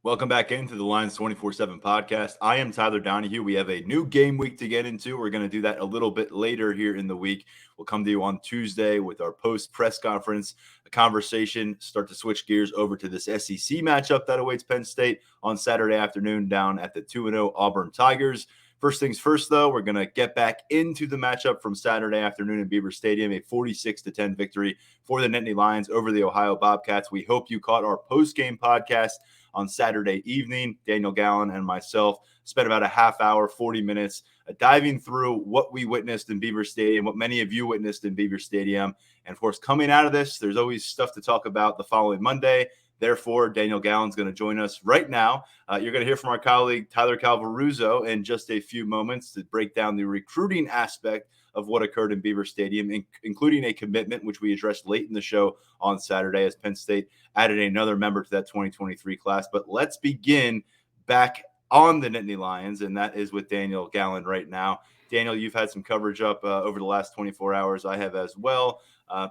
Welcome back into the Lions247 Podcast. I am Tyler Donohue. We have a new game week to get into. We're going to do that a little bit later here in the week. We'll come to you on Tuesday with our post-press conference, a conversation, start to switch gears over to this SEC matchup that awaits Penn State on Saturday afternoon down at the 2-0 Auburn Tigers. First things first, though, we're going to get back into the matchup from Saturday afternoon in Beaver Stadium, a 46-10 victory for the Nittany Lions over the Ohio Bobcats. We hope you caught our post-game podcast on Saturday evening. Daniel Gallen and myself spent about a half hour, 40 minutes, diving through what we witnessed in Beaver Stadium, what many of you witnessed in Beaver Stadium. And of course, coming out of this, there's always stuff to talk about the following Monday. Therefore, Daniel Gallen's going to join us right now. You're going to hear from our colleague, Tyler Calvaruso, in just a few moments to break down the recruiting aspect of what occurred in Beaver Stadium, including a commitment, which we addressed late in the show on Saturday as Penn State added another member to that 2023 class. But let's begin back on the Nittany Lions, and that is with Daniel Gallen right now. Daniel, you've had some coverage up over the last 24 hours. I have as well.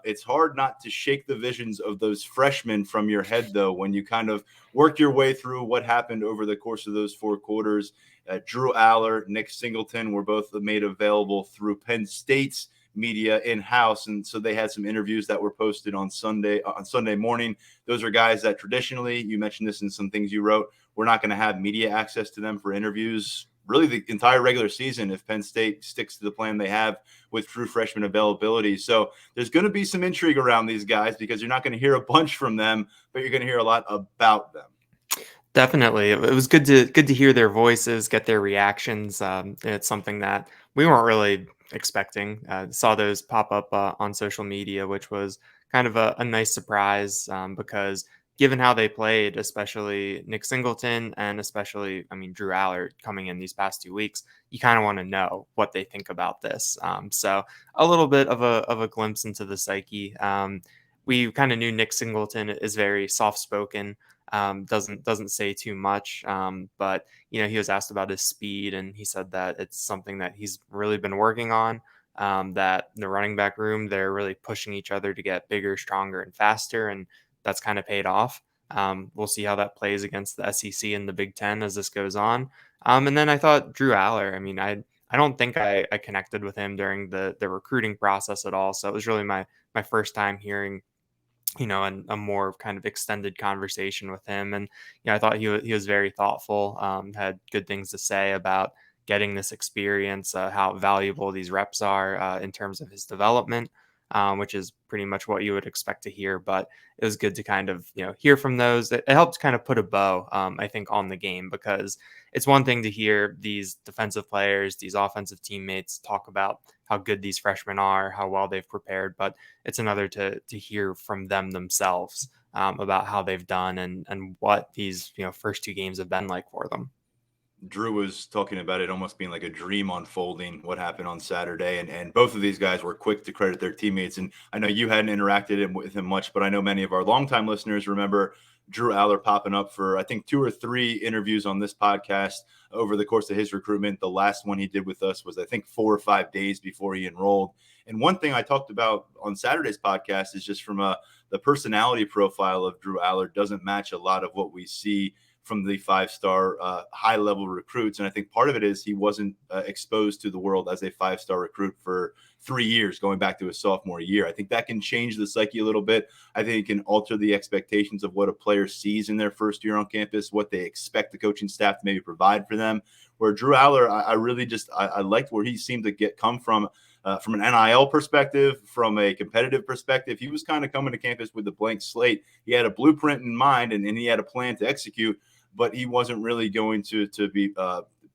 It's hard not to shake the visions of those freshmen from your head, though, when you kind of work your way through what happened over the course of those four quarters. Drew Aller, Nick Singleton were both made available through Penn State's media in-house, and so they had some interviews that were posted on Sunday morning. Those are guys that traditionally, you mentioned this in some things you wrote, we're not going to have media access to them for interviews really the entire regular season if Penn State sticks to the plan they have with true freshman availability. So there's going to be some intrigue around these guys because you're not going to hear a bunch from them, but you're going to hear a lot about them. Definitely. It was good to hear their voices, get their reactions. It's something that we weren't really expecting. Saw those pop up on social media, which was kind of a nice surprise because given how they played, especially Nick Singleton and especially, Drew Aller coming in these past 2 weeks, you kind of want to know what they think about this. So a little bit of a glimpse into the psyche. We kind of knew Nick Singleton is very soft-spoken, doesn't say too much, but he was asked about his speed, and he said that it's something that he's really been working on. That the running back room, they're really pushing each other to get bigger, stronger, and faster, and that's kind of paid off. We'll see how that plays against the SEC and the Big Ten as this goes on. And then I thought Drew Aller, I don't think I connected with him during the recruiting process at all. So it was really my first time hearing, a more kind of extended conversation with him. And, I thought he was very thoughtful, had good things to say about getting this experience, how valuable these reps are in terms of his development. Which is pretty much what you would expect to hear. But it was good to kind of, hear from those. It helped kind of put a bow, I think, on the game, because it's one thing to hear these defensive players, these offensive teammates talk about how good these freshmen are, how well they've prepared. But it's another to hear from them themselves about how they've done and what these, first 2 games have been like for them. Drew was talking about it almost being like a dream unfolding, what happened on Saturday. And both of these guys were quick to credit their teammates. And I know you hadn't interacted with him much, but I know many of our longtime listeners remember Drew Aller popping up for, I think, 2 or 3 interviews on this podcast over the course of his recruitment. The last one he did with us was, I think, 4 or 5 days before he enrolled. And one thing I talked about on Saturday's podcast is just from the personality profile of Drew Aller doesn't match a lot of what we see from the 5-star high-level recruits. And I think part of it is he wasn't exposed to the world as a 5-star recruit for 3 years, going back to his sophomore year. I think that can change the psyche a little bit. I think it can alter the expectations of what a player sees in their first year on campus, what they expect the coaching staff to maybe provide for them. Where Drew Aller, I really just I liked where he seemed to come from an NIL perspective, from a competitive perspective. He was kind of coming to campus with a blank slate. He had a blueprint in mind, and he had a plan to execute, but he wasn't really going to be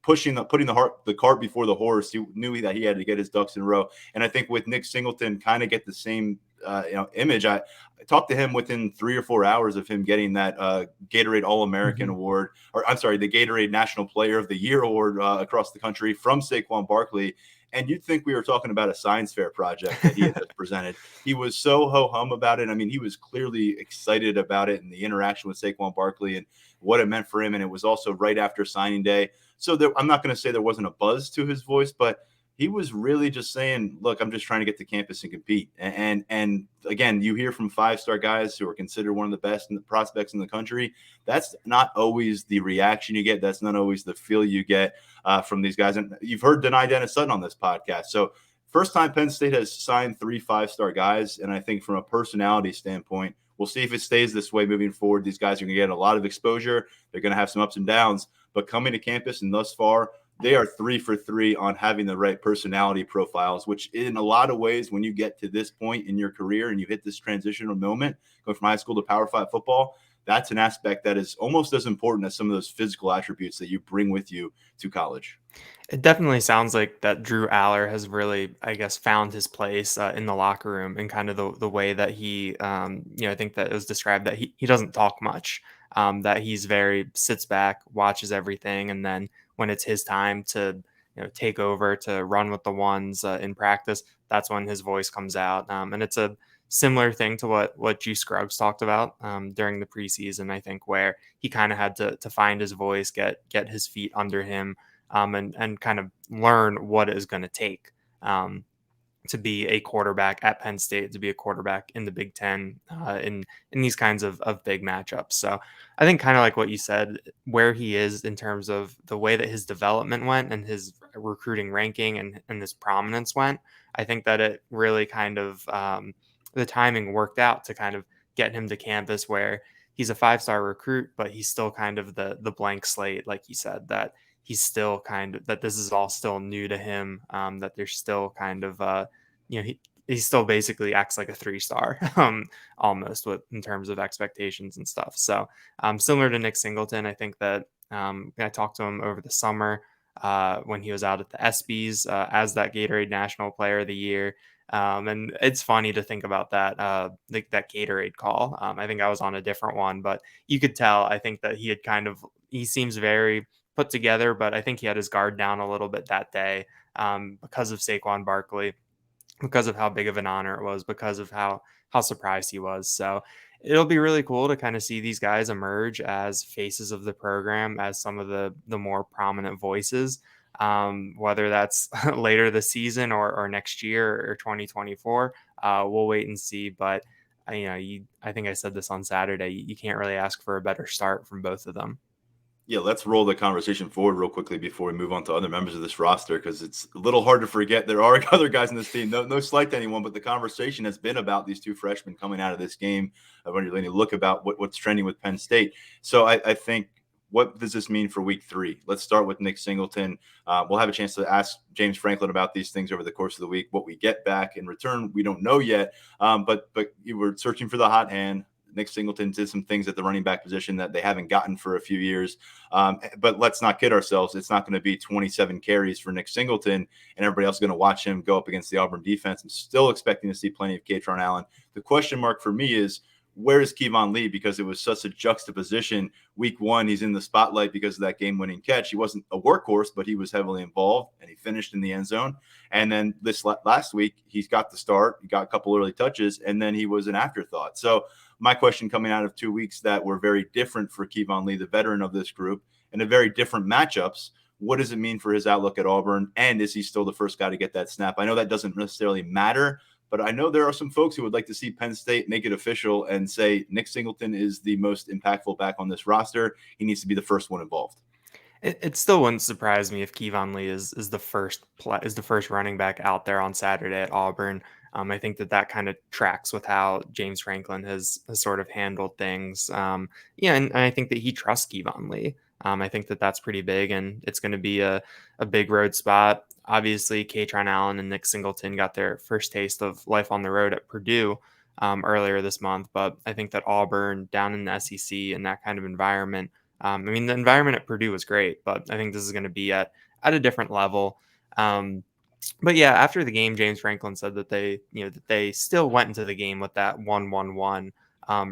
putting the cart before the horse. He knew that he had to get his ducks in a row. And I think with Nick Singleton, kind of get the same image. I talked to him within 3 or 4 hours of him getting that Gatorade All-American award, or I'm sorry, the Gatorade National Player of the Year award across the country from Saquon Barkley. And you'd think we were talking about a science fair project that he had just presented. He was so ho-hum about it. I mean, he was clearly excited about it and the interaction with Saquon Barkley and what it meant for him. And it was also right after signing day. So I'm not going to say there wasn't a buzz to his voice, but he was really just saying, look, I'm just trying to get to campus and compete. And again, you hear from 5-star guys who are considered one of the best in the prospects in the country. That's not always the reaction you get. That's not always the feel you get from these guys. And you've heard Dennis Sutton on this podcast. So first time Penn State has signed 3 5-star guys. And I think from a personality standpoint, we'll see if it stays this way moving forward. These guys are going to get a lot of exposure. They're going to have some ups and downs. But coming to campus and thus far, they are 3 for 3 on having the right personality profiles, which in a lot of ways, when you get to this point in your career and you hit this transitional moment, going from high school to Power 5 football, that's an aspect that is almost as important as some of those physical attributes that you bring with you to college. It definitely sounds like that Drew Aller has really, I guess, found his place in the locker room and kind of the way that he, I think that it was described that he doesn't talk much, that he's very sits back, watches everything. And then when it's his time to, take over to run with the ones in practice, that's when his voice comes out. And it's a similar thing to what G Scruggs talked about during the preseason, I think, where he kind of had to find his voice, get his feet under him, and kind of learn what it is going to take to be a quarterback at Penn State, to be a quarterback in the Big Ten, in these kinds of big matchups. So I think kind of like what you said, where he is in terms of the way that his development went and his recruiting ranking and his prominence went, I think that it really kind of the timing worked out to kind of get him to campus where he's a 5-star recruit, but he's still kind of the blank slate, like you said, that he's still kind of, that this is all still new to him, that there's still kind of, he still basically acts like a 3-star almost in terms of expectations and stuff. So similar to Nick Singleton, I think that I talked to him over the summer when he was out at the ESPYs as that Gatorade National Player of the Year. And it's funny to think about that, that Gatorade call. I think I was on a different one, but you could tell, I think that he seems very put together, but I think he had his guard down a little bit that day because of Saquon Barkley, because of how big of an honor it was, because of how surprised he was. So it'll be really cool to kind of see these guys emerge as faces of the program, as some of the more prominent voices, whether that's later this season or next year or 2024. We'll wait and see. But I think I said this on Saturday, you can't really ask for a better start from both of them. Yeah, let's roll the conversation forward real quickly before we move on to other members of this roster, because it's a little hard to forget there are other guys in this team. No slight to anyone, but the conversation has been about these 2 freshmen coming out of this game. When you're going to look about what's trending with Penn State. So I think, what does this mean for week 3? Let's start with Nick Singleton. We'll have a chance to ask James Franklin about these things over the course of the week. What we get back in return, we don't know yet. But you were searching for the hot hand. Nick Singleton did some things at the running back position that they haven't gotten for a few years. But let's not kid ourselves. It's not going to be 27 carries for Nick Singleton, and everybody else is going to watch him go up against the Auburn defense. I'm still expecting to see plenty of Kaytron Allen. The question mark for me is, where is Kevon Lee? Because it was such a juxtaposition. Week 1, he's in the spotlight because of that game-winning catch. He wasn't a workhorse, but he was heavily involved, and he finished in the end zone. And then this last week, he's got the start. He got a couple early touches, and then he was an afterthought. So my question coming out of 2 weeks that were very different for Kevon Lee, the veteran of this group, and a very different matchups, what does it mean for his outlook at Auburn? And is he still the first guy to get that snap? I know that doesn't necessarily matter, but I know there are some folks who would like to see Penn State make it official and say Nick Singleton is the most impactful back on this roster. He needs to be the first one involved. It still wouldn't surprise me if Kevon Lee is the first running back out there on Saturday at Auburn. I think that kind of tracks with how James Franklin has sort of handled things. And I think that he trusts Kevon Lee. I think that's pretty big, and it's going to be a big road spot. Obviously, Kaytron Allen and Nick Singleton got their first taste of life on the road at Purdue earlier this month, but I think that Auburn, down in the SEC, in that kind of environment, the environment at Purdue was great, but I think this is going to be at a different level. But yeah, after the game, James Franklin said that they still went into the game with that 1-1-1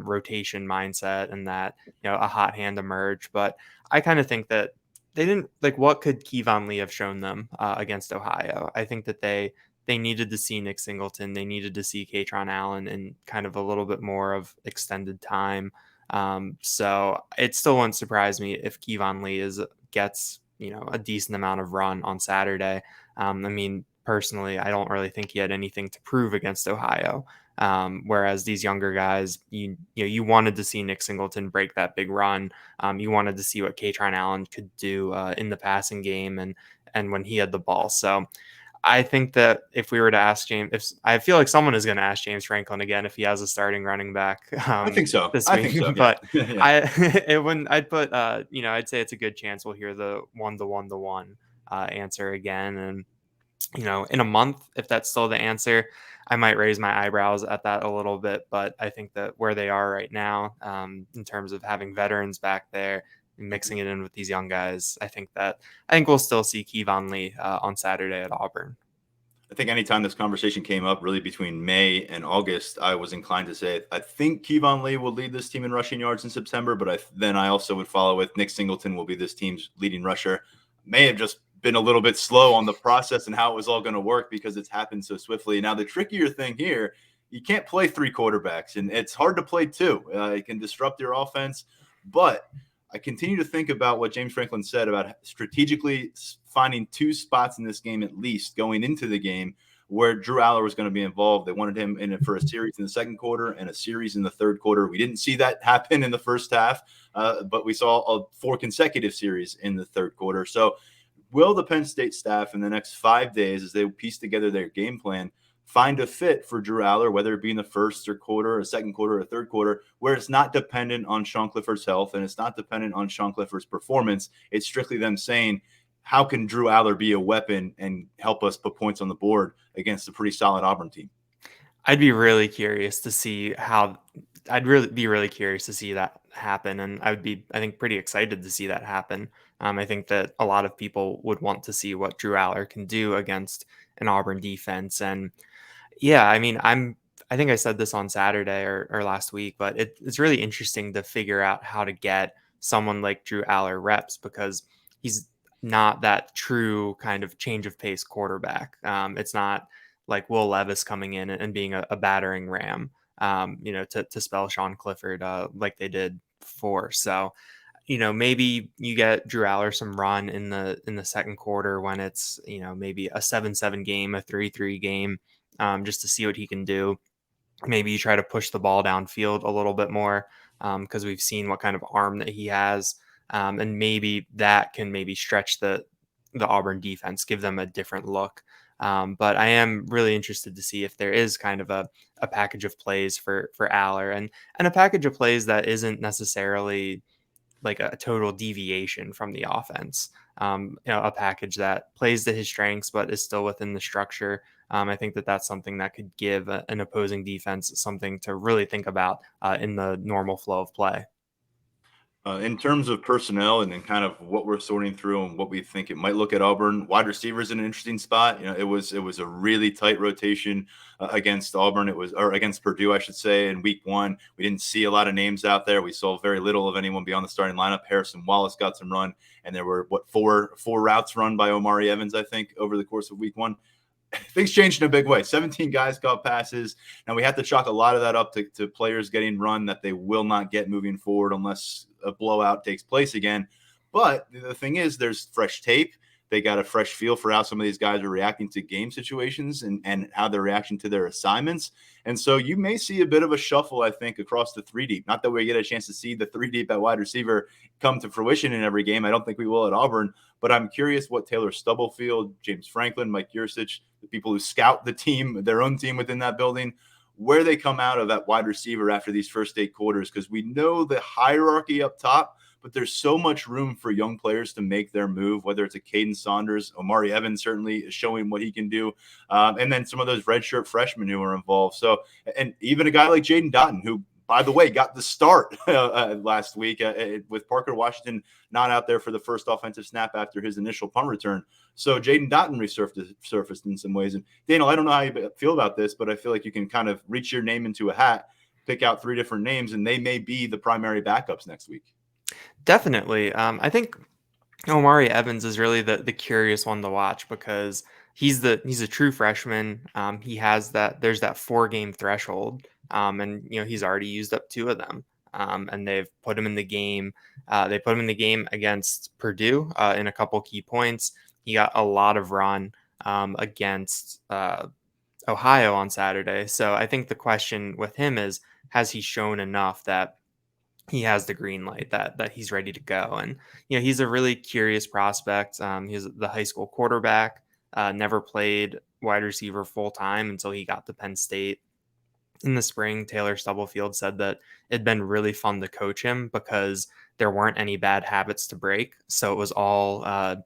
rotation mindset, and that a hot hand emerged. But I kind of think that they didn't, like, what could Kevon Lee have shown them against Ohio? I think that they needed to see Nick Singleton, they needed to see Kaytron Allen in kind of a little bit more of extended time. So it still wouldn't surprise me if Kevon Lee gets a decent amount of run on Saturday. personally, I don't really think he had anything to prove against Ohio. Whereas these younger guys, you wanted to see Nick Singleton break that big run. You wanted to see what Kaytron Allen could do in the passing game and when he had the ball. So I think that if we were to ask I feel like someone is going to ask James Franklin again if he has a starting running back I think so. this I week. think so. But Yeah. I'd put I'd say it's a good chance we'll hear the 1-1 answer again. And in a month, if that's still the answer, I might raise my eyebrows at that a little bit. But I think that where they are right now, in terms of having veterans back there, mixing it in with these young guys, I think we'll still see Kevon Lee on Saturday at Auburn. I think anytime this conversation came up, really between May and August, I was inclined to say I think Kevon Lee will lead this team in rushing yards in September, but then I also would follow with Nick Singleton will be this team's leading rusher. May have just been a little bit slow on the process and how it was all going to work because it's happened so swiftly. Now, the trickier thing here, you can't play three quarterbacks, and it's hard to play two. It can disrupt your offense, but I continue to think about what James Franklin said about strategically finding two spots in this game, at least going into the game, where Drew Aller was going to be involved. They wanted him in it for a series in the second quarter and a series in the third quarter. We didn't see that happen in the first half, but we saw 4 consecutive series in the third quarter. So will the Penn State staff in the next 5 days, as they piece together their game plan, find a fit for Drew Aller, whether it be in the first or quarter, or second quarter, or third quarter, where it's not dependent on Sean Clifford's health and it's not dependent on Sean Clifford's performance. It's strictly them saying, how can Drew Aller be a weapon and help us put points on the board against a pretty solid Auburn team? I'd be really curious to see that happen. And I think, pretty excited to see that happen. I think that a lot of people would want to see what Drew Aller can do against an Auburn defense. And yeah, I mean, I think I said this on Saturday or last week, but it's really interesting to figure out how to get someone like Drew Aller reps, because he's not that true kind of change of pace quarterback. It's not like Will Levis coming in and being a battering ram, to spell Sean Clifford like they did before. So, maybe you get Drew Aller some run in the second quarter when it's, maybe a 7-7 game, a 3-3 game, just to see what he can do. Maybe you try to push the ball downfield a little bit more, because we've seen what kind of arm that he has. And maybe that can stretch the Auburn defense, give them a different look. But I am really interested to see if there is kind of a package of plays for Aller, and a package of plays that isn't necessarily like a total deviation from the offense. A package that plays to his strengths but is still within the structure. I think that's something that could give an opposing defense something to really think about in the normal flow of play. In terms of personnel and then kind of what we're sorting through and what we think it might look at Auburn, wide receivers in an interesting spot. It was a really tight rotation against Auburn. Or against Purdue, I should say, in week 1. We didn't see a lot of names out there. We saw very little of anyone beyond the starting lineup. Harrison Wallace got some run, and there were four routes run by Omari Evans, I think, over the course of week 1. Things changed in a big way. 17 guys caught passes. Now we have to chalk a lot of that up to players getting run that they will not get moving forward unless a blowout takes place again. But the thing is, there's fresh tape. They got a fresh feel for how some of these guys are reacting to game situations and how they're reacting to their assignments. And so you may see a bit of a shuffle, I think, across the 3-deep. Not that we get a chance to see the 3-deep at wide receiver come to fruition in every game. I don't think we will at Auburn. But I'm curious what Taylor Stubblefield, James Franklin, Mike Yursich, the people who scout the team, their own team within that building, where they come out of at wide receiver after these first 8 quarters, because we know the hierarchy up top, but there's so much room for young players to make their move, whether it's a Caden Saunders, Omari Evans certainly is showing what he can do, and then some of those redshirt freshmen who are involved. So, and even a guy like Jaden Dotton, who, by the way, got the start last week with Parker Washington not out there for the first offensive snap after his initial punt return. So Jaden Dotton resurfaced in some ways. And Daniel, I don't know how you feel about this, but I feel like you can kind of reach your name into a hat, pick out 3 different names, and they may be the primary backups next week. Definitely. I think Omari Evans is really the curious one to watch, because he's a true freshman. He has there's that 4-game threshold. And he's already used up 2 of them. And they've put him in the game. They put him in the game against Purdue in a couple key points. He got a lot of run. against Ohio on Saturday. So I think the question with him is, has he shown enough that he has the green light, that he's ready to go? And he's a really curious prospect. He's the high school quarterback, never played wide receiver full time until he got to Penn State in the spring. Taylor Stubblefield said that it'd been really fun to coach him because there weren't any bad habits to break. So it was all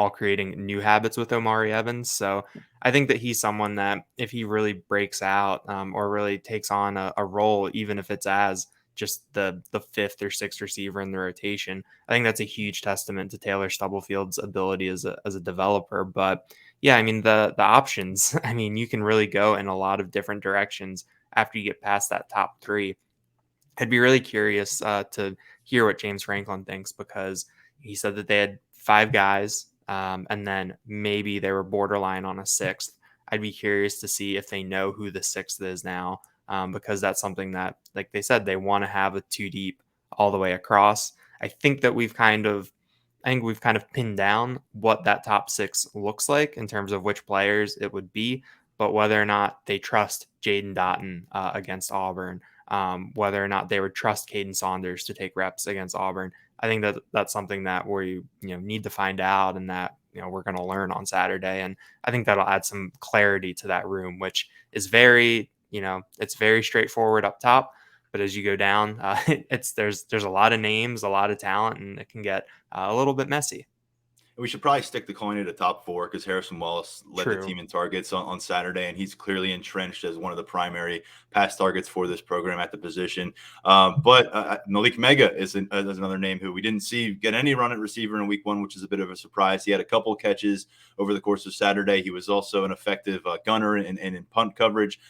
creating new habits with Omari Evans. So I think that he's someone that if he really breaks out, or really takes on a role, even if it's as just the fifth or sixth receiver in the rotation, I think that's a huge testament to Taylor Stubblefield's ability as a developer. But yeah, I mean, the options, I mean, you can really go in a lot of different directions after you get past that top three. I'd be really curious to hear what James Franklin thinks, because he said that they had five guys, and then maybe they were borderline on a sixth. I'd be curious to see if they know who the sixth is now, because that's something that, like they said, they want to have a two deep all the way across. I think we've kind of pinned down what that top six looks like in terms of which players it would be, but whether or not they trust Jaden Dotton against Auburn, whether or not they would trust Caden Saunders to take reps against Auburn, I think that's something that we need to find out, and that we're going to learn on Saturday. And I think that'll add some clarity to that room, which is very it's very straightforward up top, but as you go down, there's a lot of names, a lot of talent, and it can get a little bit messy. We should probably stick the coin at a top four, because Harrison Wallace led True. the team in targets on Saturday, and he's clearly entrenched as one of the primary pass targets for this program at the position. But Malik Mega is another name who we didn't see get any run at receiver in week one, which is a bit of a surprise. He had a couple of catches over the course of Saturday. He was also an effective gunner and in punt coverage.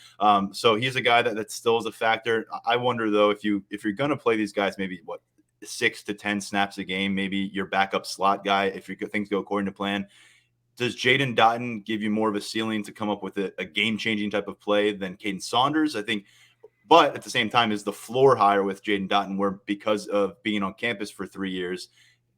So he's a guy that still is a factor. I wonder, though, if you're going to play these guys, maybe 6 to 10 snaps a game, maybe your backup slot guy, if things go according to plan. Does Jaden Dotton give you more of a ceiling to come up with a game-changing type of play than Caden Saunders? I think, but at the same time, is the floor higher with Jaden Dotton, where because of being on campus for 3 years,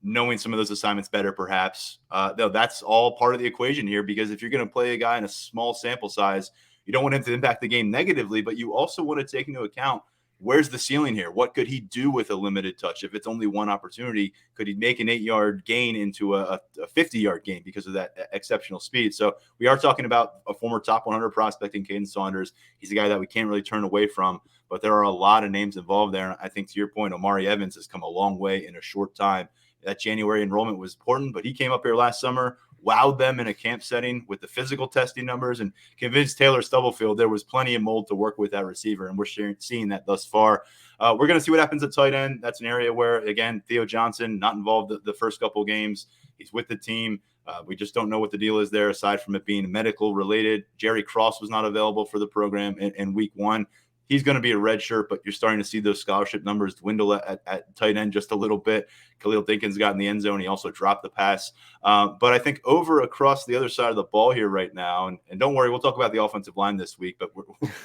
knowing some of those assignments better, perhaps, though that's all part of the equation here, because if you're going to play a guy in a small sample size, you don't want him to impact the game negatively, but you also want to take into account, where's the ceiling here? What could he do with a limited touch? If it's only one opportunity, could he make an 8-yard gain into a 50-yard gain because of that exceptional speed? So we are talking about a former top 100 prospect in Caden Saunders. He's a guy that we can't really turn away from, but there are a lot of names involved there. And I think, to your point, Omari Evans has come a long way in a short time. That January enrollment was important, but he came up here last summer, wowed them in a camp setting with the physical testing numbers, and convinced Taylor Stubblefield there was plenty of mold to work with that receiver, and we're seeing that thus far. We're going to see what happens at tight end. That's an area where, again, Theo Johnson not involved the first couple games. He's with the team. We just don't know what the deal is there, aside from it being medical related. Jerry Cross was not available for the program in week one. He's going to be a red shirt, but you're starting to see those scholarship numbers dwindle at tight end just a little bit. Khalil Dinkins got in the end zone. He also dropped the pass. But I think over across the other side of the ball here right now, and don't worry, we'll talk about the offensive line this week, but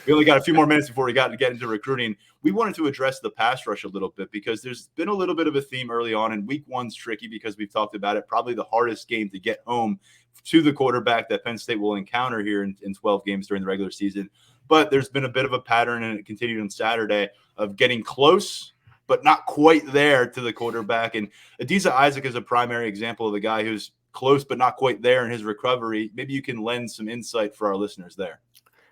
we only got a few more minutes before we got to get into recruiting. We wanted to address the pass rush a little bit, because there's been a little bit of a theme early on, and week one's tricky because we've talked about it. Probably the hardest game to get home to the quarterback that Penn State will encounter here in 12 games during the regular season. But there's been a bit of a pattern, and it continued on Saturday, of getting close but not quite there to the quarterback. And Adisa Isaac is a primary example of a guy who's close but not quite there in his recovery. Maybe you can lend some insight for our listeners there.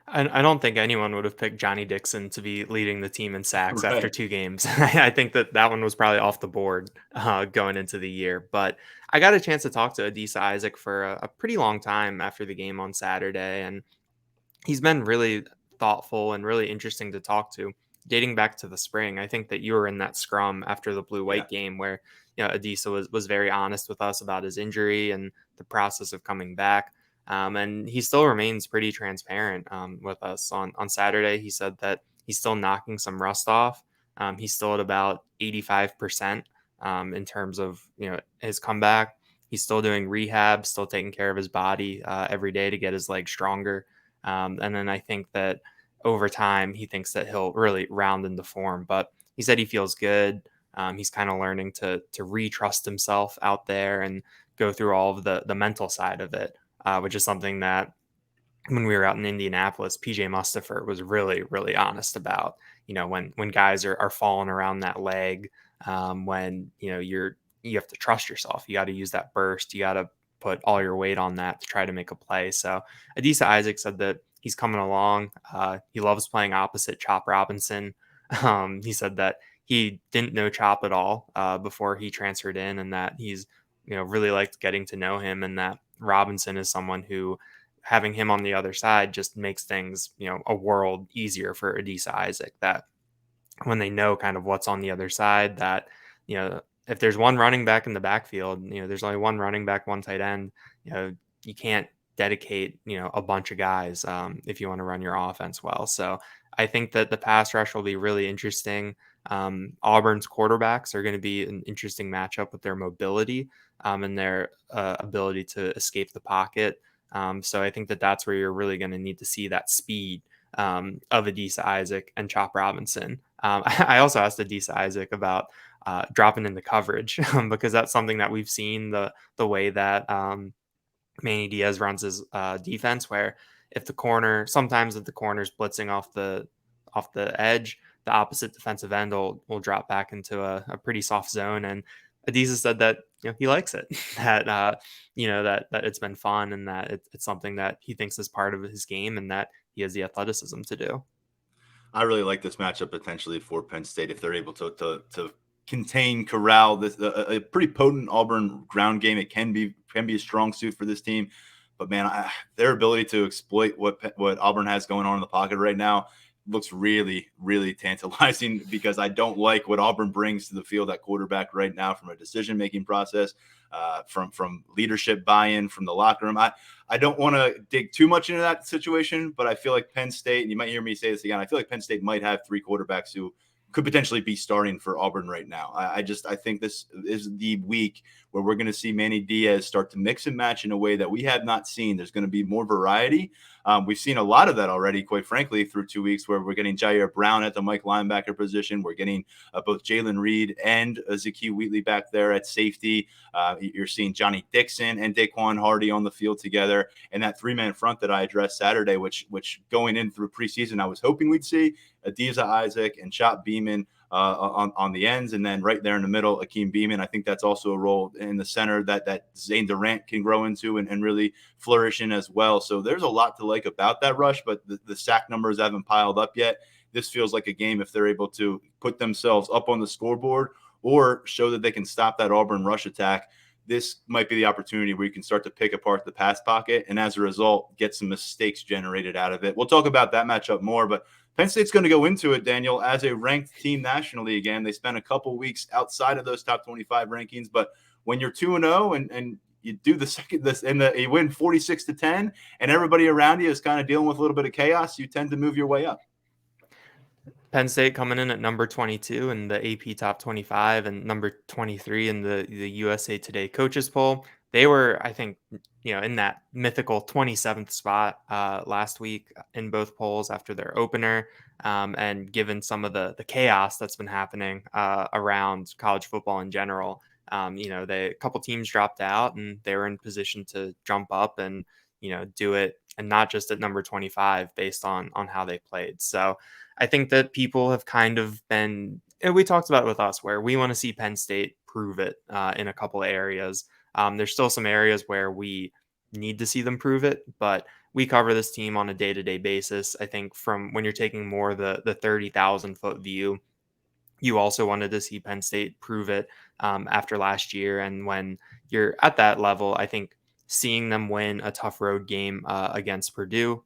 I don't think anyone would have picked Johnny Dixon to be leading the team in sacks Right. after 2 games. I think that one was probably off the board going into the year. But I got a chance to talk to Adisa Isaac for a pretty long time after the game on Saturday, and he's been really thoughtful and really interesting to talk to, dating back to the spring. I think that you were in that scrum after the blue-white game where Adisa was very honest with us about his injury and the process of coming back. And he still remains pretty transparent with us. On Saturday, he said that he's still knocking some rust off. He's still at about 85% in terms of his comeback. He's still doing rehab, still taking care of his body every day to get his legs stronger. And then I think that over time, he thinks that he'll really round into form. But he said he feels good. He's kind of learning to retrust himself out there and go through all of the mental side of it. which is something that when we were out in Indianapolis, PJ Mustipher was really, really honest about, when guys are falling around that leg, when, you have to trust yourself. You got to use that burst. You got to put all your weight on that to try to make a play. So Adisa Isaac said that he's coming along. He loves playing opposite Chop Robinson. He said that he didn't know Chop at all before he transferred in, and that he's, really liked getting to know him, and that Robinson is someone who, having him on the other side just makes things, a world easier for Adisa Isaac, that when they know kind of what's on the other side, that, if there's one running back in the backfield, there's only one running back, one tight end, you can't dedicate, a bunch of guys if you want to run your offense well. So I think that the pass rush will be really interesting. Auburn's quarterbacks are going to be an interesting matchup with their mobility and their ability to escape the pocket. So I think that that's where you're really going to need to see that speed of Adisa Isaac and Chop Robinson. I also asked Adisa Isaac about dropping into coverage because that's something that we've seen, the way that Manny Diaz runs his defense, where if the corner's blitzing off the edge, the opposite defensive end will drop back into a pretty soft zone. And Adisa said that he likes it, that that it's been fun, and that it's something that he thinks is part of his game, and that he has the athleticism to do. I really like this matchup potentially for Penn State if they're able to contain, corral this a pretty potent Auburn ground game. It can be a strong suit for this team, but man, their ability to exploit what Auburn has going on in the pocket right now looks really, really tantalizing, because I don't like what Auburn brings to the field at quarterback right now from a decision-making process, from leadership buy-in from the locker room. I don't want to dig too much into that situation, but I feel like Penn State, and you might hear me say this again, I feel like Penn State might have three quarterbacks who could potentially be starting for Auburn right now. I think this is the week where we're going to see Manny Diaz start to mix and match in a way that we have not seen. There's going to be more variety. We've seen a lot of that already, quite frankly, through 2 weeks, where we're getting Jair Brown at the Mike linebacker position. We're getting both Jalen Reed and Zakee Wheatley back there at safety. You're seeing Johnny Dixon and Daquan Hardy on the field together. And that three-man front that I addressed Saturday, which going in through preseason, I was hoping we'd see Adisa Isaac and Chop Beeman on the ends, and then right there in the middle, Akeem Beeman. I think that's also a role in the center that Zane Durant can grow into and really flourish in as well. So there's a lot to like about that rush, but the sack numbers haven't piled up yet. This feels like a game if they're able to put themselves up on the scoreboard or show that they can stop that Auburn rush attack. This might be the opportunity where you can start to pick apart the pass pocket and as a result, get some mistakes generated out of it. We'll talk about that matchup more, but Penn State's going to go into it, Daniel, as a ranked team nationally again. They spent a couple weeks outside of those top 25 rankings, but when you're 2-0 and you do you win 46-10, and everybody around you is kind of dealing with a little bit of chaos, you tend to move your way up. Penn State coming in at number 22 in the AP Top 25 and number 23 in the USA Today coaches poll. They were, I think, in that mythical 27th spot last week in both polls after their opener. And given some of the chaos that's been happening around college football in general, a couple teams dropped out and they were in position to jump up and, do it, and not just at number 25 based on how they played. So I think that people have kind of been, and we talked about it with us, where we want to see Penn State prove it in a couple of areas. There's still some areas where we need to see them prove it, but we cover this team on a day-to-day basis. I think from when you're taking more the 30,000 foot view, you also wanted to see Penn State prove it after last year. And when you're at that level, I think seeing them win a tough road game against Purdue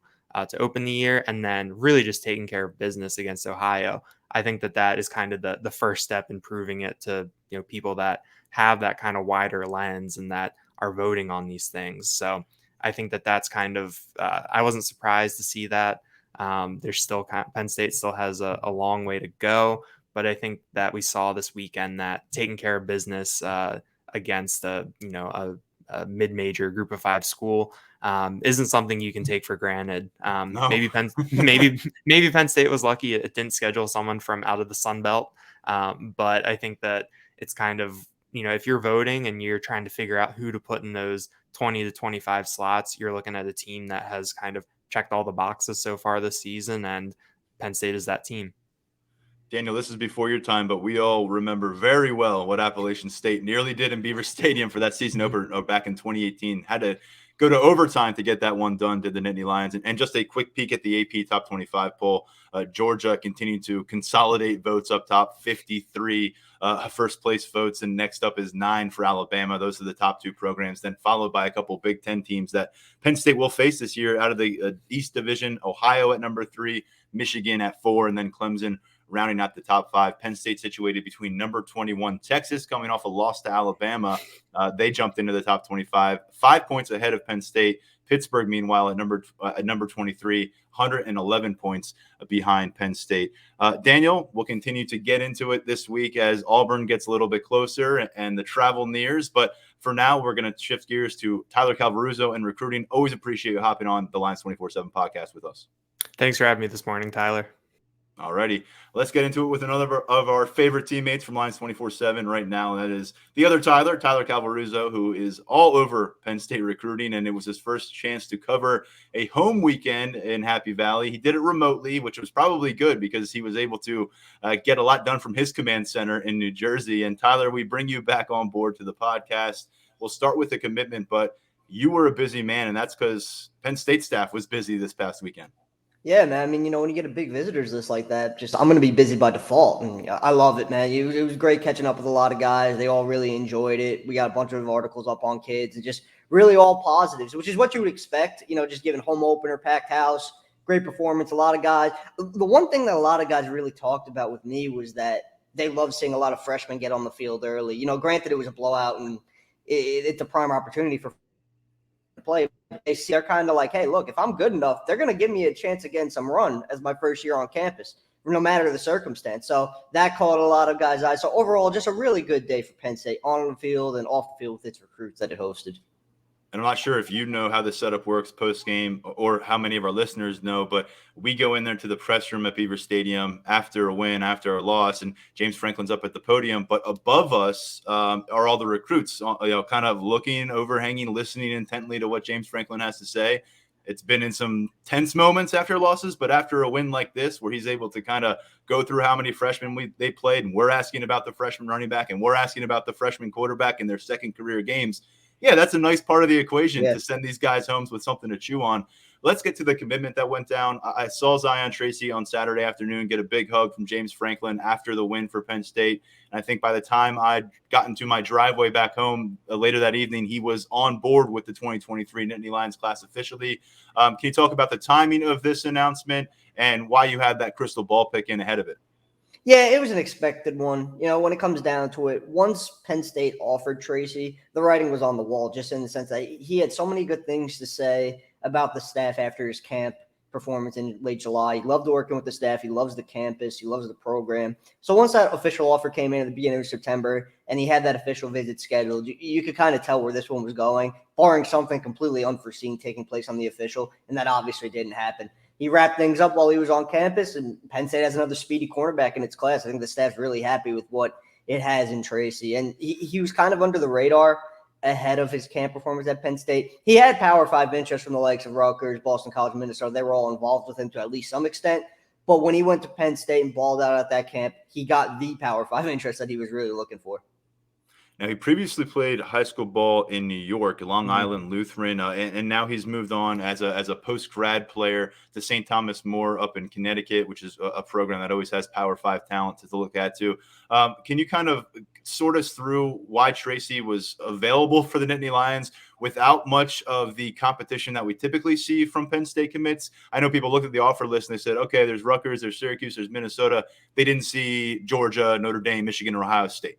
to open the year, and then really just taking care of business against Ohio, I think that is kind of the first step in proving it to people that have that kind of wider lens and that are voting on these things. So I think that's kind of I wasn't surprised to see that. There's still Penn State still has a long way to go, but I think that we saw this weekend that taking care of business against a mid-major Group of 5 school isn't something you can take for granted. No. Maybe Penn State was lucky it didn't schedule someone from out of the Sun Belt, but I think that it's kind of if you're voting and you're trying to figure out who to put in those 20 to 25 slots, you're looking at a team that has kind of checked all the boxes so far this season, and Penn State is that team. Daniel, this is before your time, but we all remember very well what Appalachian State nearly did in Beaver Stadium for that season opener back in 2018. Had to go to overtime to get that one done, did the Nittany Lions. And just a quick peek at the AP Top 25 poll. Georgia continued to consolidate votes up top, 53 first place votes. And next up is 9 for Alabama. Those are the top 2 programs, then followed by a couple Big Ten teams that Penn State will face this year out of the East Division. Ohio at number 3, Michigan at 4, and then Clemson rounding out the top 5. Penn State situated between number 21, Texas, coming off a loss to Alabama. They jumped into the top 25, 5 points ahead of Penn State. Pittsburgh, meanwhile, at number 23, 111 points behind Penn State. Daniel, we'll continue to get into it this week as Auburn gets a little bit closer and the travel nears. But for now, we're going to shift gears to Tyler Calvaruso and recruiting. Always appreciate you hopping on the Lions247 podcast with us. Thanks for having me this morning, Tyler. Alrighty, let's get into it with another of our favorite teammates from Lions247 right now, and that is the other Tyler Calvaruso, who is all over Penn State recruiting, and it was his first chance to cover a home weekend in Happy Valley. He did it remotely, which was probably good because he was able to get a lot done from his command center in New Jersey. And Tyler, we bring you back on board to the podcast. We'll start with the commitment, but you were a busy man, and that's because Penn State staff was busy this past weekend. Yeah, man. I mean, when you get a big visitors list like that, I'm going to be busy by default. And I love it, man. It was great catching up with a lot of guys. They all really enjoyed it. We got a bunch of articles up on kids and just really all positives, which is what you would expect, just given home opener, packed house, great performance, a lot of guys. The one thing that a lot of guys really talked about with me was that they love seeing a lot of freshmen get on the field early. Granted it was a blowout and it's a prime opportunity for play. They're kind of like, hey, look, if I'm good enough, they're going to give me a chance to get some run as my first year on campus, no matter the circumstance. So that caught a lot of guys' eyes. So overall, just a really good day for Penn State on the field and off the field with its recruits that it hosted. And I'm not sure if you know how the setup works post-game or how many of our listeners know, but we go in there to the press room at Beaver Stadium after a win, after a loss, and James Franklin's up at the podium. But above us are all the recruits, kind of looking, overhanging, listening intently to what James Franklin has to say. It's been in some tense moments after losses, but after a win like this, where he's able to kind of go through how many freshmen they played, and we're asking about the freshman running back, and we're asking about the freshman quarterback in their second career games. Yeah, that's a nice part of the equation to send these guys home with something to chew on. Let's get to the commitment that went down. I saw Zion Tracy on Saturday afternoon get a big hug from James Franklin after the win for Penn State. And I think by the time I'd gotten to my driveway back home later that evening, he was on board with the 2023 Nittany Lions class officially. Can you talk about the timing of this announcement and why you had that crystal ball pick in ahead of it? Yeah, it was an expected one. When it comes down to it, once Penn State offered Tracy, the writing was on the wall, just in the sense that he had so many good things to say about the staff after his camp performance in late July. He loved working with the staff. He loves the campus. He loves the program. So once that official offer came in at the beginning of September and he had that official visit scheduled, you could kind of tell where this one was going, barring something completely unforeseen taking place on the official, and that obviously didn't happen. He wrapped things up while he was on campus, and Penn State has another speedy cornerback in its class. I think the staff's really happy with what it has in Tracy. And he was kind of under the radar ahead of his camp performance at Penn State. He had Power 5 interest from the likes of Rutgers, Boston College, Minnesota. They were all involved with him to at least some extent. But when he went to Penn State and balled out at that camp, he got the Power 5 interest that he was really looking for. Now, he previously played high school ball in New York, Long Island Lutheran, and now he's moved on as a post-grad player to St. Thomas More up in Connecticut, which is a program that always has Power 5 talent to look at too. Can you kind of sort us through why Tracy was available for the Nittany Lions without much of the competition that we typically see from Penn State commits? I know people looked at the offer list and they said, okay, there's Rutgers, there's Syracuse, there's Minnesota. They didn't see Georgia, Notre Dame, Michigan, or Ohio State.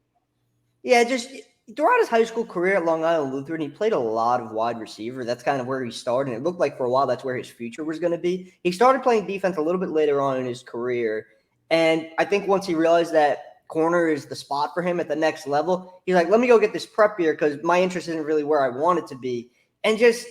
Yeah, just throughout his high school career at Long Island Lutheran, he played a lot of wide receiver. That's kind of where he started. And it looked like for a while that's where his future was going to be. He started playing defense a little bit later on in his career. And I think once he realized that corner is the spot for him at the next level, he's like, let me go get this prep year because my interest isn't really where I want it to be. And just,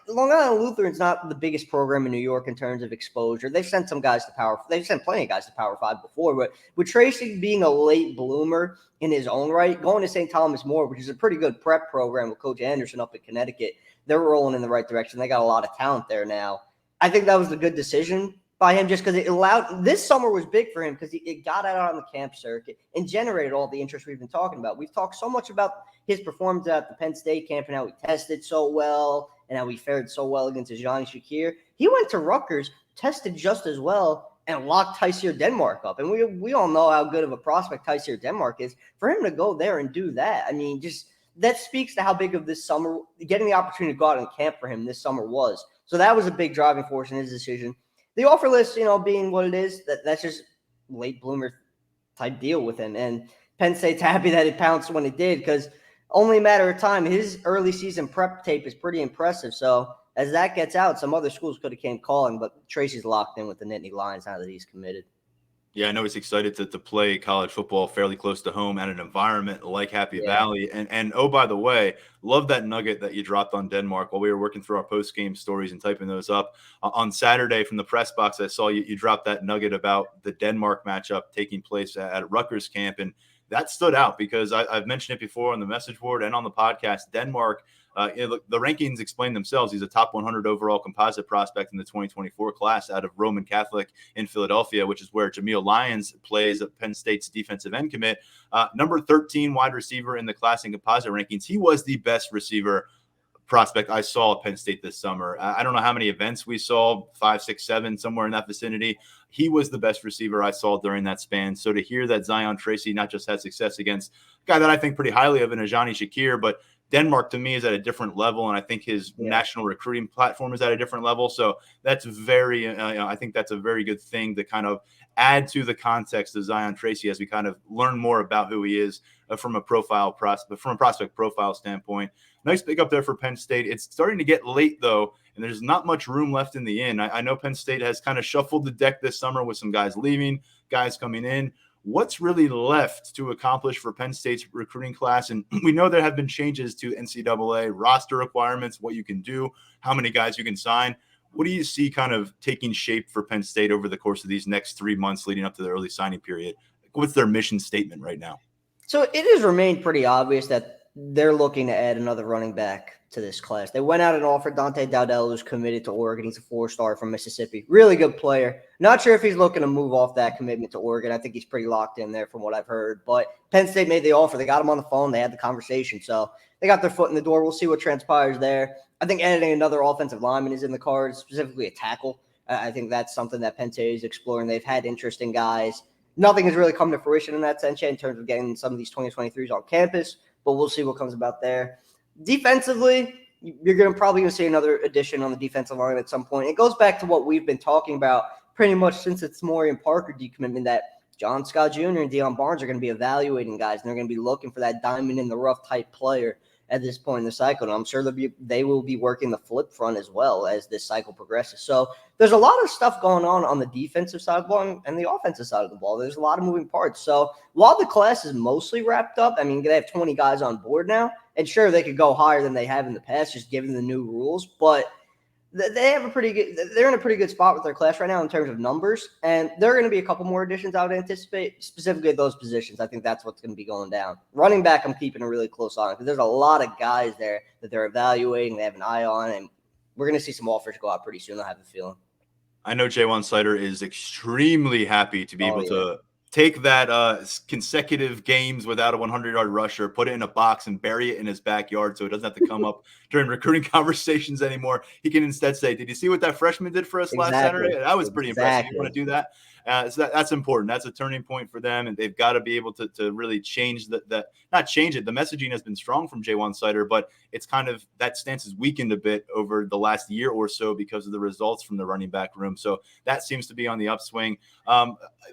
Long Island Lutheran's not the biggest program in New York in terms of exposure. They've sent some guys to they've sent plenty of guys to Power 5 before, but with Tracy being a late bloomer in his own right, going to St. Thomas More, which is a pretty good prep program with Coach Anderson up in Connecticut, they're rolling in the right direction. They got a lot of talent there now. I think that was a good decision by him just because it allowed – this summer was big for him because it got out on the camp circuit and generated all the interest we've been talking about. We've talked so much about his performance at the Penn State camp and how he tested so well and how he fared so well against Johnny Shakir. He went to Rutgers, tested just as well, and locked Tysier Denmark up. And we all know how good of a prospect Tysier Denmark is. For him to go there and do that, I mean, just that speaks to how big of this summer, getting the opportunity to go out and camp for him this summer was. So that was a big driving force in his decision. The offer list, being what it is, that's just late bloomer type deal with him. And Penn State's happy that it pounced when it did because only a matter of time. His early season prep tape is pretty impressive. So as that gets out, some other schools could have came calling, but Tracy's locked in with the Nittany Lions now that he's committed. Yeah, I know he's excited to play college football fairly close to home at an environment like Happy Valley. And oh, by the way, love that nugget that you dropped on Denmark while we were working through our post-game stories and typing those up. On Saturday from the press box, I saw you dropped that nugget about the Denmark matchup taking place at Rutgers camp. And that stood out because I've mentioned it before on the message board and on the podcast. Denmark, the rankings explain themselves. He's a top 100 overall composite prospect in the 2024 class out of Roman Catholic in Philadelphia, which is where Jameel Lyons plays at Penn State's defensive end commit. Number 13 wide receiver in the class in composite rankings. He was the best receiver prospect I saw at Penn State this summer. I don't know how many events we saw, 5, 6, 7, somewhere in that vicinity. He was the best receiver I saw during that span. So to hear that Zion Tracy not just had success against a guy that I think pretty highly of in Ajani Shakir, but Denmark to me is at a different level, and I think his national recruiting platform is at a different level. So that's I think that's a very good thing to kind of add to the context of Zion Tracy as we kind of learn more about who he is from a prospect profile standpoint. Nice pick up there for Penn State. It's starting to get late though, and there's not much room left in the inn. I know Penn State has kind of shuffled the deck this summer with some guys leaving, guys coming in. What's really left to accomplish for Penn State's recruiting class? And we know there have been changes to NCAA roster requirements, what you can do, how many guys you can sign. What do you see kind of taking shape for Penn State over the course of these next 3 months leading up to the early signing period? What's their mission statement right now? So it has remained pretty obvious that they're looking to add another running back to this class. They went out and offered Dante Dowdell, who's committed to Oregon. He's a 4-star from Mississippi. Really good player. Not sure if he's looking to move off that commitment to Oregon. I think he's pretty locked in there from what I've heard. But Penn State made the offer. They got him on the phone. They had the conversation. So they got their foot in the door. We'll see what transpires there. I think adding another offensive lineman is in the cards, specifically a tackle. I think that's something that Penn State is exploring. They've had interesting guys. Nothing has really come to fruition in that sense yet in terms of getting some of these 2023s on campus, but we'll see what comes about there. Defensively, you're probably going to see another addition on the defensive line at some point. It goes back to what we've been talking about pretty much since it's Tamorian Parker decommitment, that John Scott Jr. and Deion Barnes are going to be evaluating guys, and they're going to be looking for that diamond in the rough type player at this point in the cycle. And I'm sure they will be working the flip front as well as this cycle progresses. So there's a lot of stuff going on the defensive side of the ball and the offensive side of the ball. There's a lot of moving parts. So while the class is mostly wrapped up, I mean, they have 20 guys on board now, and sure, they could go higher than they have in the past, just given the new rules, but they have they're in a pretty good spot with their class right now in terms of numbers, and there are going to be a couple more additions I would anticipate, specifically at those positions. I think that's what's going to be going down. Running back, I'm keeping a really close eye on because there's a lot of guys there that they're evaluating, they have an eye on, and we're going to see some offers go out pretty soon, I have a feeling. I know Jaywan Sider is extremely happy to be able to take that consecutive games without a 100-yard rusher, put it in a box and bury it in his backyard so it doesn't have to come up during recruiting conversations anymore. He can instead say, did you see what that freshman did for us last Saturday? That was pretty impressive. You want to do that? So that's important. That's a turning point for them, and they've got to be able to really change not change it. The messaging has been strong from Jaywan Sider, but it's kind of that stance has weakened a bit over the last year or so because of the results from the running back room. So that seems to be on the upswing.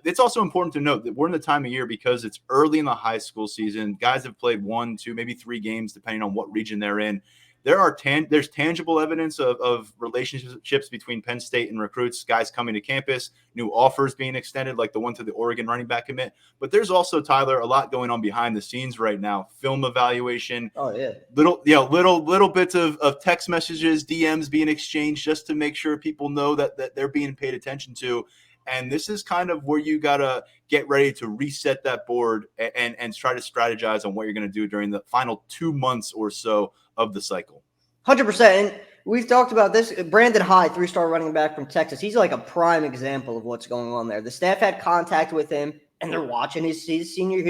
It's also important to note that we're in the time of year because it's early in the high school season. Guys have played 1, 2, maybe 3 games, depending on what region they're in. there's tangible evidence of relationships between Penn State and recruits, guys coming to campus, new offers being extended, like the one to the Oregon running back commit. But there's also, Tyler, a lot going on behind the scenes right now. Film evaluation. Oh yeah. Little bits of text messages, DMs being exchanged just to make sure people know that they're being paid attention to. And this is kind of where you got to get ready to reset that board and try to strategize on what you're going to do during the final 2 months or so of the cycle. 100%. And we've talked about this. Brandon Hyde, 3-star running back from Texas. He's like a prime example of what's going on there. The staff had contact with him, and they're watching his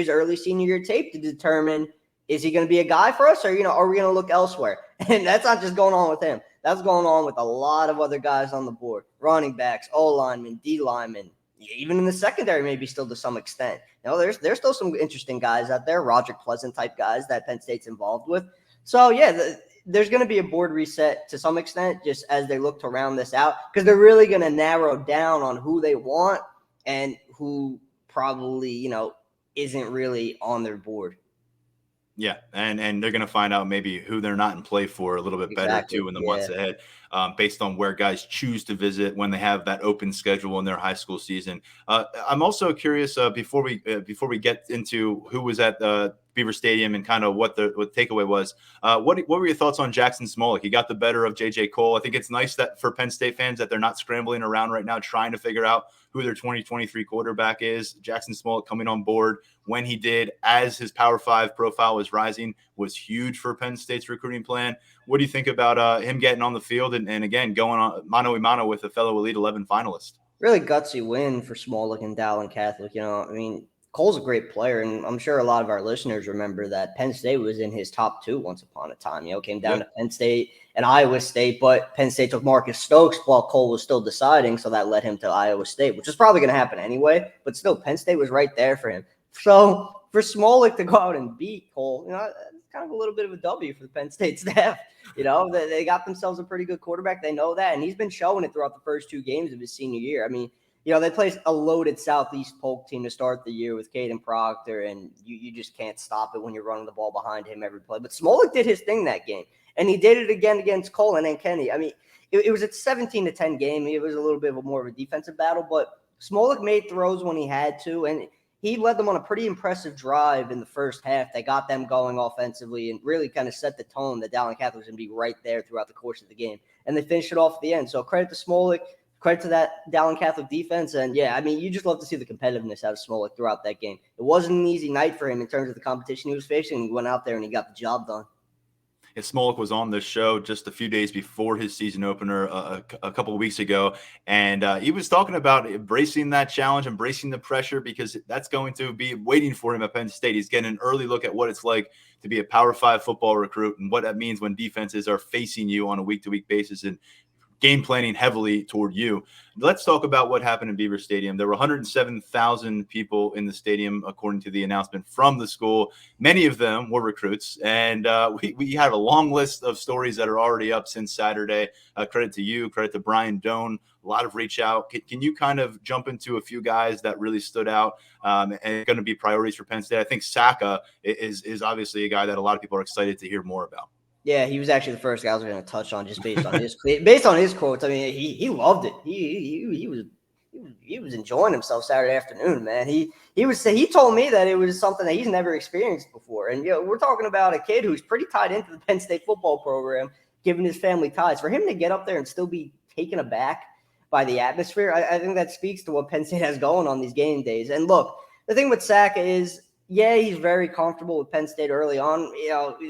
early senior year tape to determine, is he going to be a guy for us, or, are we going to look elsewhere? And that's not just going on with him. That's going on with a lot of other guys on the board, running backs, O-linemen, D-linemen, even in the secondary, maybe still to some extent. There's still some interesting guys out there, Roger Pleasant type guys that Penn State's involved with. So, yeah, there's going to be a board reset to some extent just as they look to round this out, because they're really going to narrow down on who they want and who probably, isn't really on their board. Yeah, and they're going to find out maybe who they're not in play for a little bit better too in the months ahead, based on where guys choose to visit when they have that open schedule in their high school season. I'm also curious before we get into who was at Beaver Stadium and kind of what the takeaway was. What were your thoughts on Jackson Smolik? He got the better of J.J. Cole. I think it's nice that for Penn State fans that they're not scrambling around right now trying to figure out who their 2023 quarterback is. Jackson Smolik coming on board when he did, as his Power 5 profile was rising, was huge for Penn State's recruiting plan. What do you think about him getting on the field and again, going on mano-a-mano with a fellow Elite 11 finalist? Really gutsy win for Smolik and Dallin Catholic. Cole's a great player, and I'm sure a lot of our listeners remember that Penn State was in his top 2 once upon a time. Came down to Penn State and Iowa State, but Penn State took Marcus Stokes while Cole was still deciding, so that led him to Iowa State, which is probably going to happen anyway, but still, Penn State was right there for him. So for Smolik to go out and beat Cole, it's kind of a little bit of a W for the Penn State staff. They got themselves a pretty good quarterback. They know that, and he's been showing it throughout the first 2 games of his senior year. They played a loaded Southeast Polk team to start the year with Caden Proctor, and you just can't stop it when you're running the ball behind him every play. But Smolik did his thing that game, and he did it again against Cole and Kenny. It was a 17-10 game. It was a little bit more of a defensive battle, but Smolik made throws when he had to, and he led them on a pretty impressive drive in the first half. They got them going offensively and really kind of set the tone that Dallin Catholic was going to be right there throughout the course of the game. And they finished it off at the end. So credit to Smolik. Credit to that Dallin Catholic defense. And, you just love to see the competitiveness out of Smolik throughout that game. It wasn't an easy night for him in terms of the competition he was facing. He went out there and he got the job done. Smolik was on this show just a few days before his season opener a couple of weeks ago, and he was talking about embracing that challenge, embracing the pressure, because that's going to be waiting for him at Penn State. He's getting an early look at what it's like to be a Power 5 football recruit and what that means when defenses are facing you on a week-to-week basis and game planning heavily toward you. Let's talk about what happened in Beaver Stadium. There were 107,000 people in the stadium, according to the announcement from the school. Many of them were recruits, and we had a long list of stories that are already up since Saturday. Credit to you, credit to Brian Doan, a lot of reach out. Can you kind of jump into a few guys that really stood out and going to be priorities for Penn State? I think Saka is obviously a guy that a lot of people are excited to hear more about. Yeah, he was actually the first guy I was going to touch on just based on his quotes. He loved it. He was enjoying himself Saturday afternoon, man. He told me that it was something that he's never experienced before. And we're talking about a kid who's pretty tied into the Penn State football program, given his family ties. For him to get up there and still be taken aback by the atmosphere, I think that speaks to what Penn State has going on these game days. And look, the thing with Saka is, he's very comfortable with Penn State early on.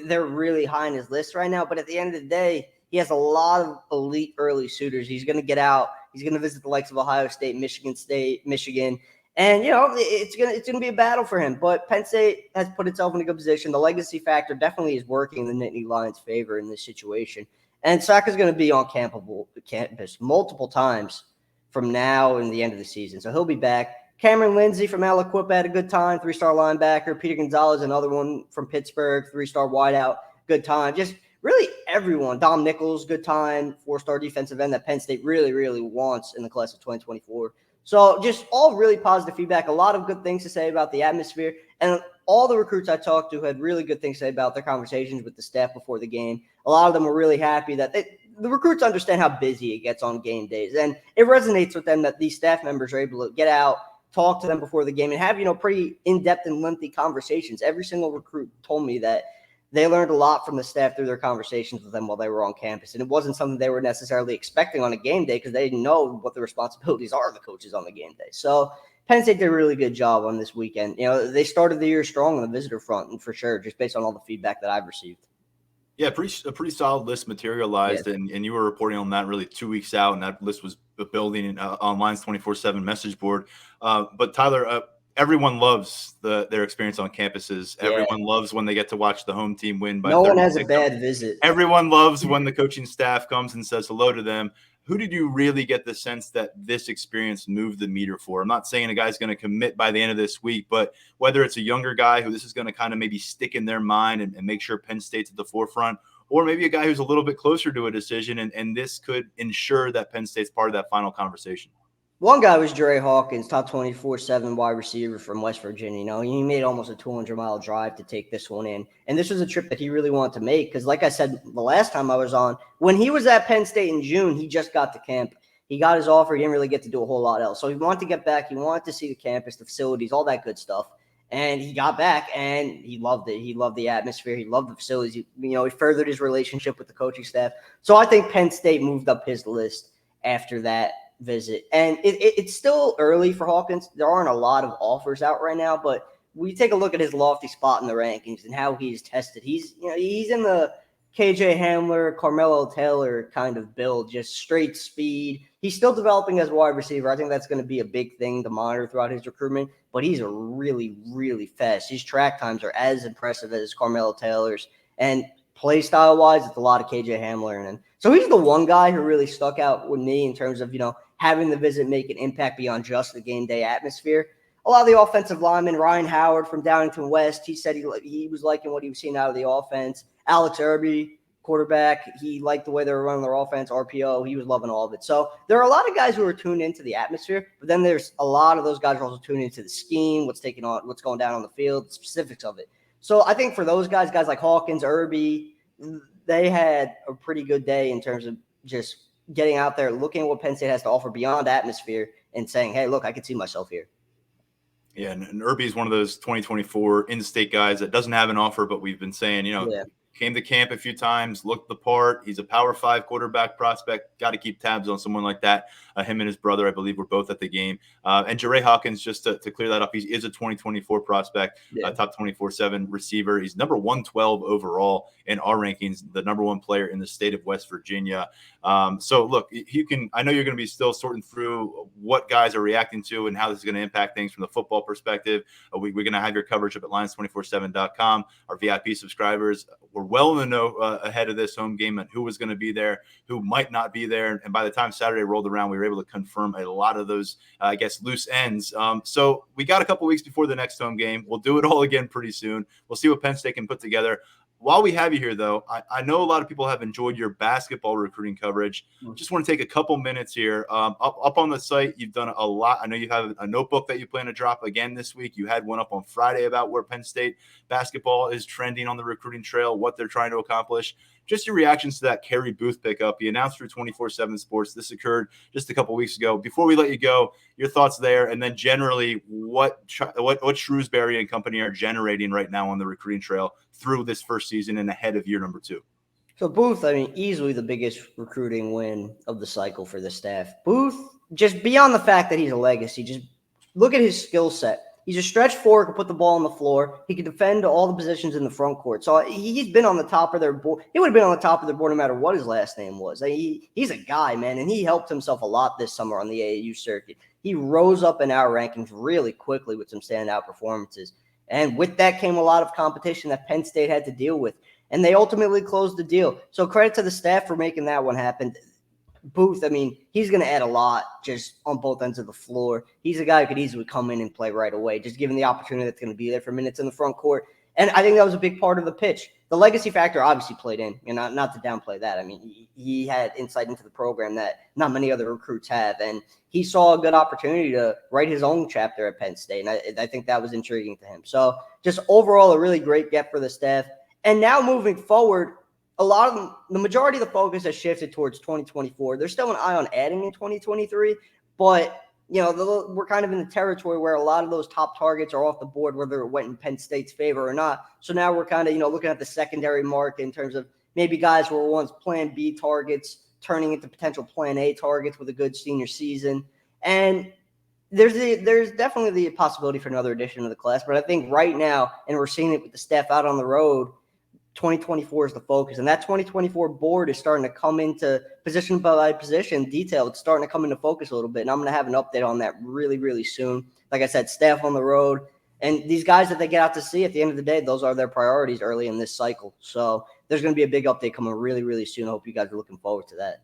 They're really high on his list right now. But at the end of the day, he has a lot of elite early suitors. He's going to get out. He's going to visit the likes of Ohio State, Michigan. And, it's going to be a battle for him. But Penn State has put itself in a good position. The legacy factor definitely is working in the Nittany Lions' favor in this situation. And Saka's going to be on campus multiple times from now and the end of the season. So he'll be back. Cameron Lindsay from Aliquippa had a good time, 3-star linebacker. Peter Gonzalez, another one from Pittsburgh, 3-star wideout, good time. Just really everyone. Dom Nichols, good time, 4-star defensive end that Penn State really, really wants in the class of 2024. So just all really positive feedback, a lot of good things to say about the atmosphere. And all the recruits I talked to had really good things to say about their conversations with the staff before the game. A lot of them were really happy that the recruits understand how busy it gets on game days. And it resonates with them that these staff members are able to get out, talk to them before the game, and have, pretty in-depth and lengthy conversations. Every single recruit told me that they learned a lot from the staff through their conversations with them while they were on campus. And it wasn't something they were necessarily expecting on a game day because they didn't know what the responsibilities are of the coaches on the game day. So Penn State did a really good job on this weekend. They started the year strong on the visitor front, and for sure, just based on all the feedback that I've received. Yeah, a pretty solid list materialized, Yeah. and you were reporting on that really 2 weeks out, and that list was building on Lions247 message board. But Tyler, everyone loves their experience on campuses. Yeah. Everyone loves when they get to watch the home team win by No one 36. has a bad visit. Everyone loves when the coaching staff comes and says hello to them. Who did you really get the sense that this experience moved the meter for? I'm not saying a guy's going to commit by the end of this week, but whether it's a younger guy who this is going to kind of maybe stick in their mind and make sure Penn State's at the forefront, or maybe a guy who's a little bit closer to a decision, and this could ensure that Penn State's part of that final conversation. One guy was Dre Hawkins, top 24/7 wide receiver from West Virginia. He made almost a 200-mile drive to take this one in. And this was a trip that he really wanted to make because, like I said the last time I was on, when he was at Penn State in June, he just got to camp. He got his offer. He didn't really get to do a whole lot else. So he wanted to get back. He wanted to see the campus, the facilities, all that good stuff. And he got back, and he loved it. He loved the atmosphere. He loved the facilities. He furthered his relationship with the coaching staff. So I think Penn State moved up his list after that visit. And it's still early for Hawkins. There aren't a lot of offers out right now, but we take a look at his lofty spot in the rankings and how he's tested. He's in the KJ Hamler, Carmelo Taylor kind of build, just straight speed. He's still developing as a wide receiver. I think that's going to be a big thing to monitor throughout his recruitment, but he's a really, really fast. His track times are as impressive as Carmelo Taylor's, and play style wise, it's a lot of KJ Hamler. And so he's the one guy who really stuck out with me in terms of, having the visit make an impact beyond just the game day atmosphere. A lot of the offensive linemen, Ryan Howard from Downington West, he said he was liking what he was seeing out of the offense. Alex Irby, quarterback, he liked the way they were running their offense. RPO, he was loving all of it. So there are a lot of guys who are tuned into the atmosphere, but then there's a lot of those guys who are also tuned into the scheme, what's going down on the field, the specifics of it. So I think for those guys like Hawkins, Irby, they had a pretty good day in terms of just getting out there, looking at what Penn State has to offer beyond atmosphere and saying, hey, look, I can see myself here. Yeah, and Irby is one of those 2024 in-state guys that doesn't have an offer, but we've been saying, came to camp a few times, looked the part. He's a Power 5 quarterback prospect. Got to keep tabs on someone like that. Him and his brother, I believe, were both at the game. And Dre Hawkins, just to clear that up, he is a 2024 prospect, top 24/7 receiver. He's number 112 overall in our rankings, the number one player in the state of West Virginia. So, look, I know you're going to be still sorting through what guys are reacting to and how this is going to impact things from the football perspective. We're going to have your coverage up at Lions247.com. Our VIP subscribers were well in the know ahead of this home game and who was going to be there, who might not be there. And by the time Saturday rolled around, we were able to confirm a lot of those, loose ends. So we got a couple weeks before the next home game. We'll do it all again pretty soon. We'll see what Penn State can put together. While we have you here, though, I know a lot of people have enjoyed your basketball recruiting coverage. Just want to take a couple minutes here. Up on the site, you've done a lot. I know you have a notebook that you plan to drop again this week. You had one up on Friday about where Penn State basketball is trending on the recruiting trail, what they're trying to accomplish. Just your reactions to that Kerry Booth pickup. You announced through 24/7 Sports. This occurred just a couple weeks ago. Before we let you go, your thoughts there, and then generally what Shrewsbury and company are generating right now on the recruiting trail through this first season and ahead of year number 2. So Booth, easily the biggest recruiting win of the cycle for the staff. Booth, just beyond the fact that he's a legacy, just look at his skill set. He's a stretch four, can put the ball on the floor. He can defend all the positions in the front court. So he's been on the top of their board. He would have been on the top of their board no matter what his last name was. He's a guy, man, and he helped himself a lot this summer on the AAU circuit. He rose up in our rankings really quickly with some standout performances. And with that came a lot of competition that Penn State had to deal with. And they ultimately closed the deal. So credit to the staff for making that one happen. Booth, he's going to add a lot just on both ends of the floor. He's a guy who could easily come in and play right away, just given the opportunity that's going to be there for minutes in the front court. And I think that was a big part of the pitch. The legacy factor obviously played in, and not to downplay that. I mean, he had insight into the program that not many other recruits have, and he saw a good opportunity to write his own chapter at Penn State, and I think that was intriguing to him. So just overall, a really great get for the staff. And now moving forward, the majority of the focus has shifted towards 2024. There's still an eye on adding in 2023, but we're kind of in the territory where a lot of those top targets are off the board, whether it went in Penn State's favor or not. So now we're kind of, looking at the secondary market in terms of maybe guys who were once plan B targets turning into potential plan A targets with a good senior season. And there's definitely the possibility for another addition to the class. But I think right now, and we're seeing it with the staff out on the road, 2024 is the focus, and that 2024 board is starting to come into position by position detail. It's starting to come into focus a little bit, and I'm going to have an update on that really, really soon. Like I said, staff on the road, and these guys that they get out to see at the end of the day, those are their priorities early in this cycle. So there's going to be a big update coming really, really soon. I hope you guys are looking forward to that.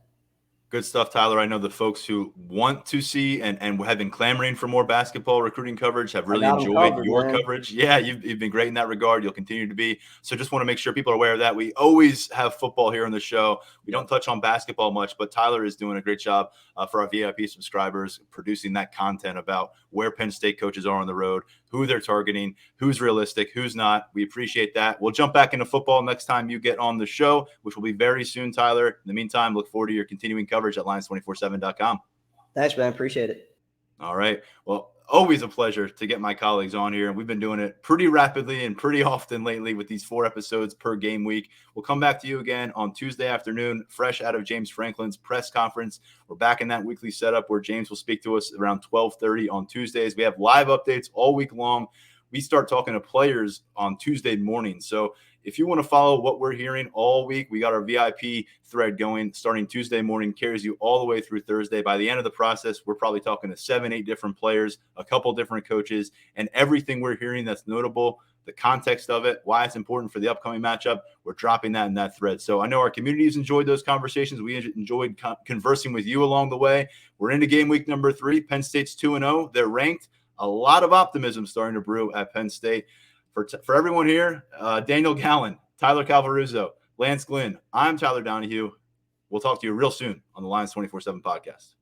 Good stuff, Tyler. I know the folks who want to see and have been clamoring for more basketball recruiting coverage have really enjoyed your coverage. Yeah, you've been great in that regard. You'll continue to be. So just want to make sure people are aware of that. We always have football here on the show. We don't touch on basketball much, but Tyler is doing a great job for our VIP subscribers, producing that content about where Penn State coaches are on the road, who they're targeting, who's realistic, who's not. We appreciate that. We'll jump back into football next time you get on the show, which will be very soon, Tyler. In the meantime, look forward to your continuing coverage at Lions247.com. Thanks, man. Appreciate it. All right. Well, always a pleasure to get my colleagues on here. We've been doing it pretty rapidly and pretty often lately with these 4 episodes per game week. We'll come back to you again on Tuesday afternoon, fresh out of James Franklin's press conference. We're back in that weekly setup where James will speak to us around 12:30 on Tuesdays. We have live updates all week long. We start talking to players on Tuesday morning. So if you want to follow what we're hearing all week, we got our VIP thread going starting Tuesday morning, carries you all the way through Thursday. By the end of the process, we're probably talking to 7-8 different players, a couple different coaches, and everything we're hearing that's notable, the context of it, why it's important for the upcoming matchup, we're dropping that in that thread. So I know our communities enjoyed those conversations. We enjoyed conversing with you along the way. We're into game week number 3. Penn State's 2-0. They're ranked. A lot of optimism starting to brew at Penn State. For everyone here, Daniel Gallen, Tyler Calvaruso, Lance Glynn, I'm Tyler Donohue. We'll talk to you real soon on the Lions247 Podcast.